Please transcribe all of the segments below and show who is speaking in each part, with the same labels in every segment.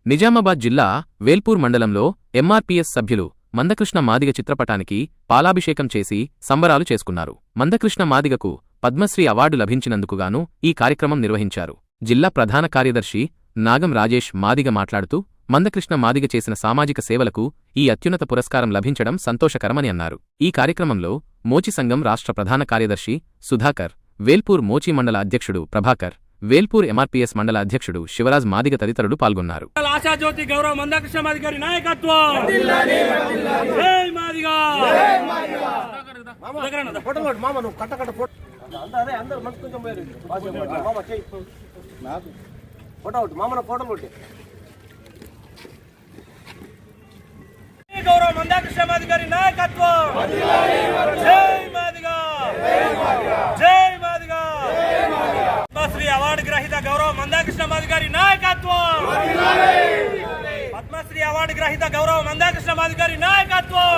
Speaker 1: నిజామాబాద్ జిల్లా వేల్పూర్ మండలంలో ఎంఆర్పీఎస్ సభ్యులు మందకృష్ణ మాదిగ చిత్రపటానికి పాలాభిషేకం చేసి సంబరాలు చేసుకున్నారు. మందకృష్ణ మాదిగకు పద్మశ్రీ అవార్డు లభించినందుకుగాను ఈ కార్యక్రమం నిర్వహించారు. జిల్లా ప్రధాన కార్యదర్శి నాగం రాజేష్ మాదిగ మాట్లాడుతూ మందకృష్ణ మాదిగ చేసిన సామాజిక సేవలకు ఈ అత్యున్నత పురస్కారం లభించడం సంతోషకరమని అన్నారు. ఈ కార్యక్రమంలో మోచి సంఘం రాష్ట్ర ప్రధాన కార్యదర్శి సుధాకర్, వేల్పూర్ మోచి మండల అధ్యక్షుడు ప్రభాకర్, వేల్పూర్ ఎంఆర్పీఎస్ మండల అధ్యక్షుడు శివరాజ్ మాదిగ తదితరులు పాల్గొన్నారు.
Speaker 2: ఆశాజ్యోతి గౌరవ మందకృష్ణ మాదిగ గారి నాయకత్వం. గౌరవ మందకృష్ణ మాదిగ గారి నాయకత్వం. జై మాదిగ, జై మాదిగ. పద్మశ్రీ అవార్డు గ్రహీత గౌరవ మందకృష్ణ మాదిగ గారి నాయకత్వం. పద్మశ్రీ అవార్డు గ్రహీత గౌరవ మందకృష్ణ మాదిగ గారి నాయకత్వం.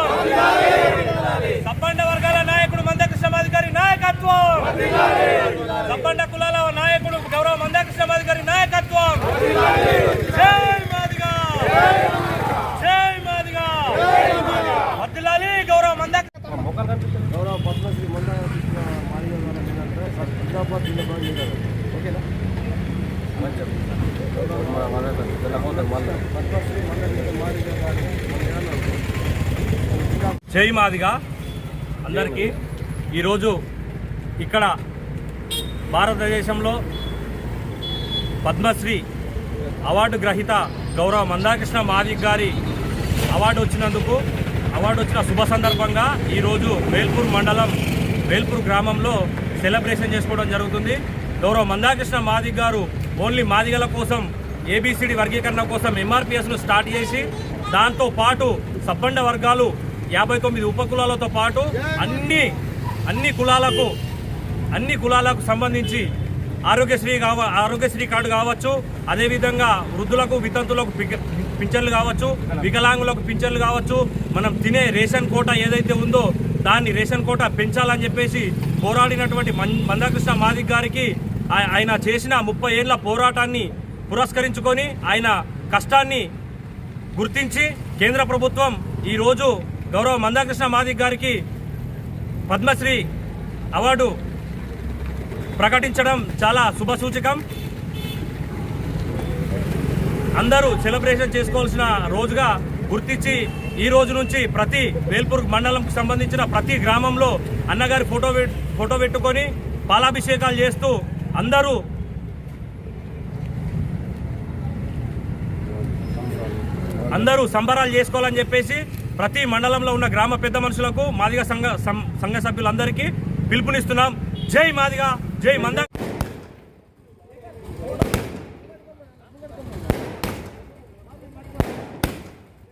Speaker 2: సబ్బండ వర్గాల నాయకుడు మందకృష్ణ మాదిగ గారి నాయకత్వం. సబ్బండ కులాల నాయకుడు గౌరవ మందకృష్ణ మాదిగ గారి నాయకత్వం. జై మాదిగ, జై మాదిగ. వర్ధిల్లాలి గౌరవ మందకృష్ణ.
Speaker 3: గౌరవ పద్మశ్రీ మందకృష్ణ మాదిగ గారు ఓకేనా?
Speaker 2: జై మాదిగ అందరికీ. ఈరోజు ఇక్కడ భారతదేశంలో పద్మశ్రీ అవార్డు గ్రహీత గౌరవ మందకృష్ణ మాదిగ గారి అవార్డు వచ్చిన శుభ సందర్భంగా ఈరోజు వేల్పూర్ మండలం వేల్పూర్ గ్రామంలో సెలబ్రేషన్ చేసుకోవడం జరుగుతుంది. గౌరవ మందకృష్ణ మాదిగ గారు ఓన్లీ మాదిగల కోసం ఏబిసిడి వర్గీకరణ కోసం ఎంఆర్పిఎస్ను స్టార్ట్ చేసి దాంతో పాటు సబ్బండ వర్గాలు 59 ఉపకులాలతో పాటు అన్ని కులాలకు సంబంధించి ఆరోగ్యశ్రీ కార్డు కావచ్చు, అదేవిధంగా వృద్ధులకు వితంతులకు పింఛన్లు కావచ్చు, వికలాంగులకు పింఛన్లు కావచ్చు, మనం తినే రేషన్ కోటా ఏదైతే ఉందో దాన్ని రేషన్ కోటా పెంచాలని చెప్పేసి పోరాడినటువంటి మందకృష్ణ మాదిగ గారికి ఆయన చేసిన 30 ఏళ్ల పోరాటాన్ని పురస్కరించుకొని ఆయన కష్టాన్ని గుర్తించి కేంద్ర ప్రభుత్వం ఈరోజు గౌరవ మందకృష్ణ మాదిగ గారికి పద్మశ్రీ అవార్డు ప్రకటించడం చాలా శుభసూచకం. అందరూ సెలబ్రేషన్ చేసుకోవాల్సిన రోజుగా గుర్తించి ఈ రోజు నుంచి ప్రతి వేల్పూర్ మండలంకు సంబంధించిన ప్రతి గ్రామంలో అన్నగారి ఫోటో పెట్టుకొని పాలాభిషేకాలు చేస్తూ అందరూ సంబరాలు చేసుకోవాలని చెప్పేసి ప్రతి మండలంలో ఉన్న గ్రామ పెద్ద మనుషులకు మాదిగ సంఘ సభ్యులందరికీ పిలుపునిస్తున్నాం. జై మాదిగ, జై మంద.